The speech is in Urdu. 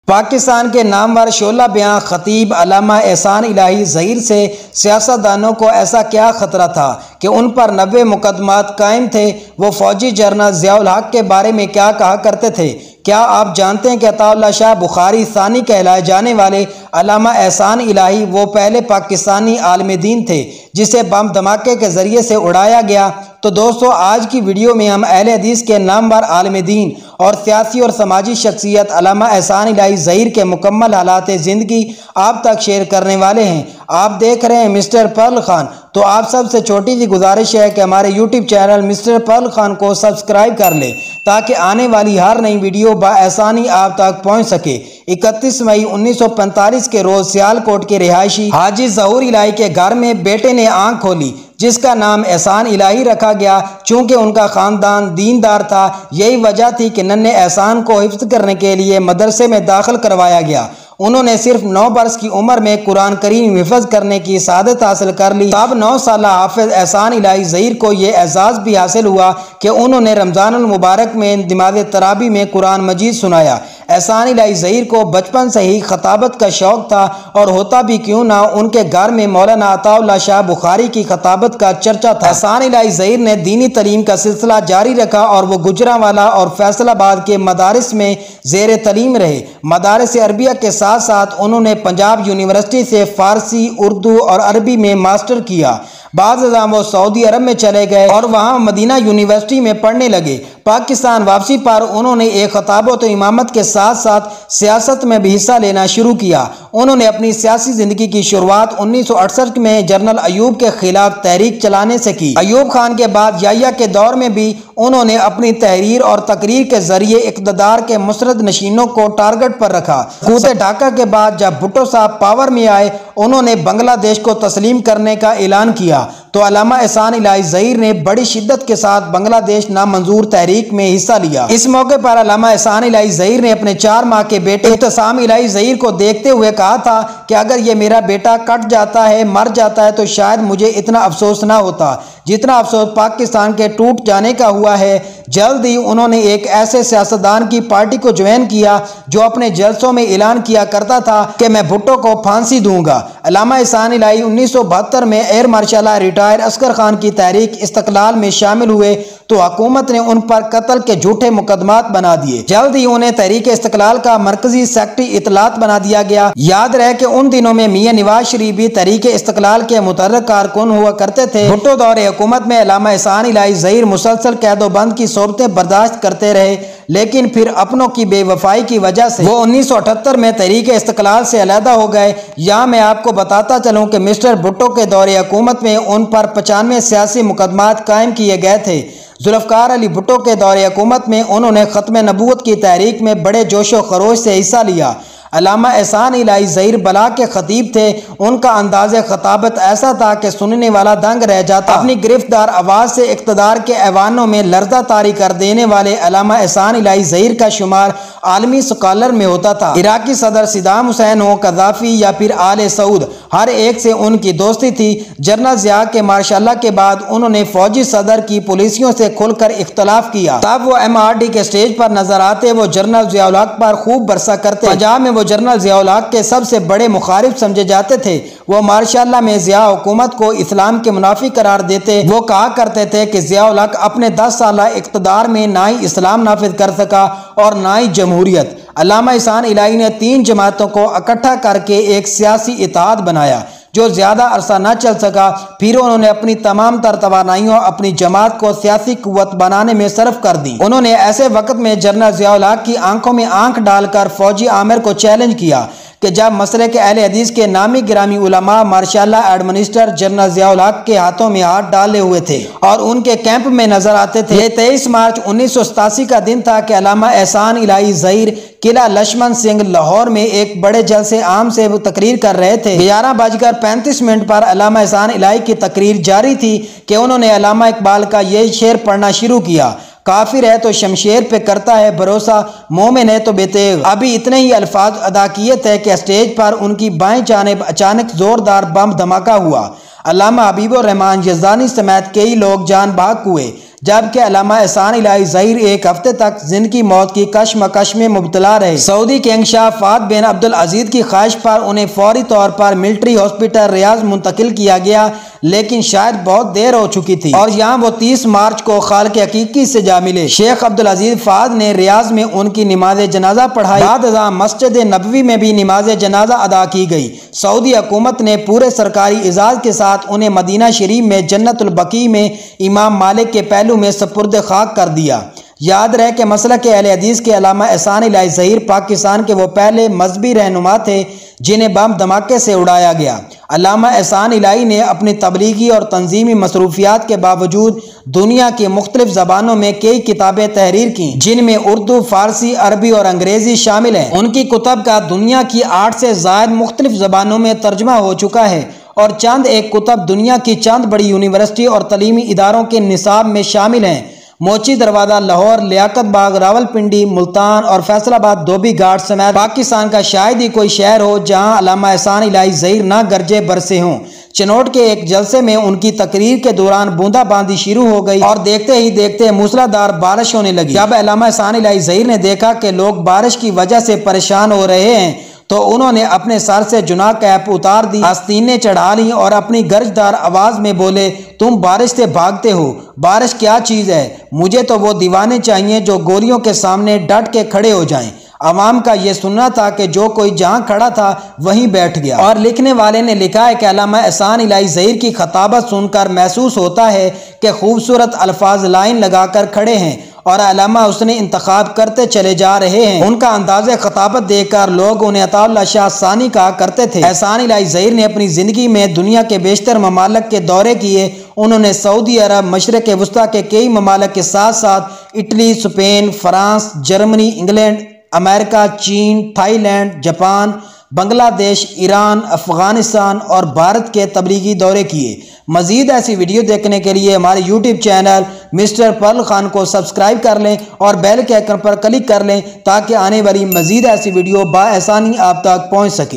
پاکستان کے نامور شعلہ بیاں خطیب علامہ احسان الہی ظہیر سے سیاستدانوں کو ایسا کیا خطرہ تھا کہ ان پر 90 مقدمات قائم تھے؟ وہ فوجی جنرل ضیاء الحق کے بارے میں کیا کہا کرتے تھے؟ کیا آپ جانتے ہیں کہ عطا اللہ شاہ بخاری ثانی کہلائے جانے والے علامہ احسان الہی وہ پہلے پاکستانی عالم دین تھے جسے بم دھماکے کے ذریعے سے اڑایا گیا؟ تو دوستو، آج کی ویڈیو میں ہم اہل حدیث کے نامور عالم دین اور سیاسی اور سماجی شخصیت علامہ احسان الہی ظہیر کے مکمل حالات زندگی آپ تک شیئر کرنے والے ہیں۔ آپ دیکھ رہے ہیں مسٹر پرل خان۔ تو آپ سب سے چھوٹی سی گزارش ہے کہ ہمارے YouTube channel Mister Pearl Khan کو سبسکرائب کر لیں تاکہ آنے والی ہر نئی ویڈیو بآسانی آپ تک پہنچ سکے۔ 31 مئی 1945 کے روز سیالکوٹ کے رہائشی حاجی ظہور الہی کے گھر میں بیٹے نے آنکھ کھولی جس کا نام احسان الہی رکھا گیا۔ چونکہ ان کا خاندان دیندار تھا، یہی وجہ تھی کہ ننھے احسان کو حفظ کرنے کے لیے مدرسے میں داخل کروایا گیا۔ انہوں نے صرف 9 برس کی عمر میں قرآن کریم حفظ کرنے کی سعادت حاصل کر لی۔ تب 9 سالہ حافظ احسان الہی ظہیر کو یہ اعزاز بھی حاصل ہوا کہ انہوں نے رمضان المبارک میں نماز تراویح میں قرآن مجید سنایا۔ احسان الہی ظہیر کو بچپن سے ہی خطابت کا شوق تھا، اور ہوتا بھی کیوں نہ، ان کے گھر میں مولانا عطا اللہ شاہ بخاری کی خطابت کا چرچا تھا۔ احسان الہی ظہیر نے دینی تعلیم کا سلسلہ جاری رکھا اور وہ گجرانوالہ اور فیصل آباد کے مدارس میں زیر تعلیم رہے۔ مدارس عربیہ کے ساتھ ساتھ انہوں نے پنجاب یونیورسٹی سے فارسی، اردو اور عربی میں ماسٹر کیا۔ بعض ازاں وہ سعودی عرب میں چلے گئے اور وہاں مدینہ یونیورسٹی میں پڑھنے لگے۔ پاکستان واپسی پر انہوں نے ایک خطابت و امامت کے ساتھ ساتھ سیاست میں بھی حصہ لینا شروع کیا۔ انہوں نے اپنی سیاسی زندگی کی شروعات 1968 میں جنرل ایوب کے خلاف تحریک چلانے سے کی۔ ایوب خان کے بعد یحییٰ کے دور میں بھی انہوں نے اپنی تحریر اور تقریر کے ذریعے اقتدار کے مسرد نشینوں کو ٹارگٹ پر رکھا۔ سقوط ڈھاکہ کے بعد جب بھٹو صاحب پاور میں آئے، انہوں نے بنگلہ دیش کو تسلیم کرنے کا اعلان کیا تو علامہ احسان الہی ظہیر نے بڑی شدت کے ساتھ بنگلہ دیش نامنظور تحریک میں حصہ لیا۔ اس موقع پر علامہ احسان الہی ظہیر نے اپنے 4 ماہ کے بیٹے احتسام الہی ظہیر کو دیکھتے ہوئے کہا تھا کہ اگر یہ میرا بیٹا کٹ جاتا ہے، مر جاتا ہے، تو شاید مجھے اتنا افسوس نہ ہوتا جتنا افسوس پاکستان کے ٹوٹ جانے کا ہوا ہے۔ جلد ہی انہوں نے ایک ایسے سیاستدان کی پارٹی کو جوائن کیا جو اپنے جلسوں میں اعلان کیا کرتا تھا کہ میں بھٹو کو پھانسی دوں گا۔ علامہ احسان الہی 1972 میں ایئر مارشل ریٹائر عسکر خان کی تحریک استقلال میں شامل ہوئے تو حکومت نے ان پر قتل کے جھوٹے مقدمات بنا دیے۔ جلد ہی انہیں تحریک استقلال کا مرکزی سیکرٹری اطلاعات بنا دیا گیا۔ یاد رہے کہ ان دنوں میں میاں نواز شریف بھی تحریک استقلال کے متحرک کارکن ہوا کرتے تھے۔ بھٹو دور حکومت میں علامہ احسان الہی ظہیر مسلسل قید و بند کی صورتیں برداشت کرتے رہے، لیکن پھر اپنوں کی بے وفائی کی وجہ سے وہ 1978 میں تحریک استقلال سے علیحدہ ہو گئے۔ یہاں میں آپ کو بتاتا چلوں کہ مسٹر بھٹو کے دور حکومت میں ان پر 95 سیاسی مقدمات قائم کیے گئے تھے۔ ذوالفقار علی بھٹو کے دور حکومت میں انہوں نے ختم نبوت کی تحریک میں بڑے جوش و خروش سے حصہ لیا۔ علامہ احسان الہی ظہیر بلا کے خطیب تھے۔ ان کا انداز خطابت ایسا تھا کہ سننے والا دنگ رہ جاتا۔ اپنی گرفتار آواز سے اقتدار کے ایوانوں میں لرزہ طاری کر دینے والے علامہ احسان الہی ظہیر کا شمار عالمی سکالر میں ہوتا تھا۔ عراقی صدر صدام حسین ہو، قذافی یا پھر آل سعود، ہر ایک سے ان کی دوستی تھی۔ جنرل ضیاء کے ماشاء اللہ کے بعد انہوں نے فوجی صدر کی پولیسیوں سے کھل کر اختلاف کیا۔ تب وہ MRD کے سٹیج پر نظر آتے، وہ جنرل ضیاء الحق پر خوب برسا کرتے۔ پنجاب میں وہ جنرل ضیاء الحق کے سب سے بڑے مخالف سمجھے جاتے تھے۔ وہ ماشاء اللہ میں ضیاء حکومت کو اسلام کے منافی قرار دیتے۔ وہ کہا کرتے تھے کہ ضیاء الحق اپنے 10 سالہ اقتدار میں نہ ہی اسلام نافذ کر سکا اور نہ ہی جمہوریت۔ علامہ احسان الہی نے 3 جماعتوں کو اکٹھا کر کے ایک سیاسی اتحاد بنایا جو زیادہ عرصہ نہ چل سکا۔ پھر انہوں نے اپنی تمام تر توانائیوں اپنی جماعت کو سیاسی قوت بنانے میں صرف کر دی۔ انہوں نے ایسے وقت میں جنرل ضیاء الحق کی آنکھوں میں آنکھ ڈال کر فوجی عامر کو چیلنج کیا کہ جب مسئلے کے اہل حدیث کے نامی گرامی علماء مارشل ایڈمنسٹر جنرل ضیاء الحق کے ہاتھوں میں ہاتھ ڈالے ہوئے تھے اور ان کے کیمپ میں نظر آتے تھے۔ یہ 23 مارچ 1987 کا دن تھا کہ علامہ احسان الہی ظہیر قلعہ لشمن سنگھ لاہور میں ایک بڑے جلسے عام سے تقریر کر رہے تھے۔ 11:35 پر علامہ احسان الہی کی تقریر جاری تھی کہ انہوں نے علامہ اقبال کا یہ شعر پڑھنا شروع کیا: کافر ہے تو شمشیر پہ کرتا ہے بھروسہ، مومن ہے تو بے تیغ۔ ابھی اتنے ہی الفاظ ادا کیے تھے کہ اسٹیج پر ان کی بائیں جانب اچانک زوردار بم دھماکہ ہوا۔ علامہ حبیب الرحمان یزدانی سمیت کئی لوگ جان بحق ہوئے۔ جبکہ علامہ احسان الہی ظہیر ایک ہفتے تک زندگی موت کی کشمکش میں مبتلا رہے۔ سعودی کنگ شاہ فہد بن عبدالعزیز کی خواہش پر انہیں فوری طور پر ملٹری ہاسپٹل ریاض منتقل کیا گیا، لیکن شاید بہت دیر ہو چکی تھی اور یہاں وہ 30 مارچ کو خالق حقیقی سے جا ملے۔ شیخ عبدالعزیز فہد نے ریاض میں ان کی نماز جنازہ پڑھائی۔ بعد ازاں مسجد نبوی میں بھی نماز جنازہ ادا کی گئی۔ سعودی حکومت نے پورے سرکاری اعزاز کے ساتھ انہیں مدینہ شریف میں جنت البقیع میں امام مالک کے پہلو میں سپرد خاک کر دیا۔ یاد رہے کہ مسلک اہل حدیث کے علامہ احسان الہی ظہیر پاکستان کے وہ پہلے مذہبی رہنما تھے جنہیں بم دھماکے سے اڑایا گیا۔ علامہ احسان الہی نے اپنی تبلیغی اور تنظیمی مصروفیات کے باوجود دنیا کی مختلف زبانوں میں کئی کتابیں تحریر کیں، جن میں اردو، فارسی، عربی اور انگریزی شامل ہیں۔ ان کی کتب کا دنیا کی 8 سے زائد مختلف زبانوں میں ترجمہ ہو چکا ہے اور چند ایک کتب دنیا کی چند بڑی یونیورسٹی اور تعلیمی اداروں کے نصاب میں شامل ہیں۔ موچی دروازہ لاہور، لیاقت باغ راولپنڈی، ملتان اور فیصل آباد دھوبی گھاٹ سمیت پاکستان کا شاید ہی کوئی شہر ہو جہاں علامہ احسان الہی ظہیر نہ گرجے برسے ہوں۔ چنوٹ کے ایک جلسے میں ان کی تقریر کے دوران بوندا باندی شروع ہو گئی اور دیکھتے ہی دیکھتے موسلادھار بارش ہونے لگی۔ جب علامہ احسان الہی ظہیر نے دیکھا کہ لوگ بارش کی وجہ سے پریشان ہو رہے ہیں تو انہوں نے اپنے سر سے جناح کیپ اتار دی، آستینیں چڑھا لیں اور اپنی گرجدار آواز میں بولے، تم بارش سے بھاگتے ہو، بارش کیا چیز ہے؟ مجھے تو وہ دیوانے چاہیے جو گولیوں کے سامنے ڈٹ کے کھڑے ہو جائیں۔ عوام کا یہ سننا تھا کہ جو کوئی جہاں کھڑا تھا وہیں بیٹھ گیا۔ اور لکھنے والے نے لکھا ہے کہ علامہ احسان الہی ظہیر کی خطابت سن کر محسوس ہوتا ہے کہ خوبصورت الفاظ لائن لگا کر کھڑے ہیں اور علامہ حسن انتخاب کرتے چلے جا رہے ہیں۔ ان کا انداز خطابت دیکھ کر لوگ انہیں عطا اللہ شاہ ثانی کہا کرتے تھے۔ احسان الہی ظہیر نے اپنی زندگی میں دنیا کے بیشتر ممالک کے دورے کیے۔ انہوں نے سعودی عرب، مشرق وسطیٰ کے کئی ممالک کے ساتھ ساتھ Italy, Spain, France, Germany, England, America, چین، Thailand, Japan, Bangladesh, Iran, Afghanistan اور بھارت کے تبلیغی دورے کیے۔ مزید ایسی ویڈیو دیکھنے کے لیے ہمارے YouTube channel Mister Pearl Khan کو سبسکرائب کر لیں اور بیل کے آئیکن پر کلک کر لیں تاکہ آنے والی مزید ایسی ویڈیو بآسانی آپ تک پہنچ سکے۔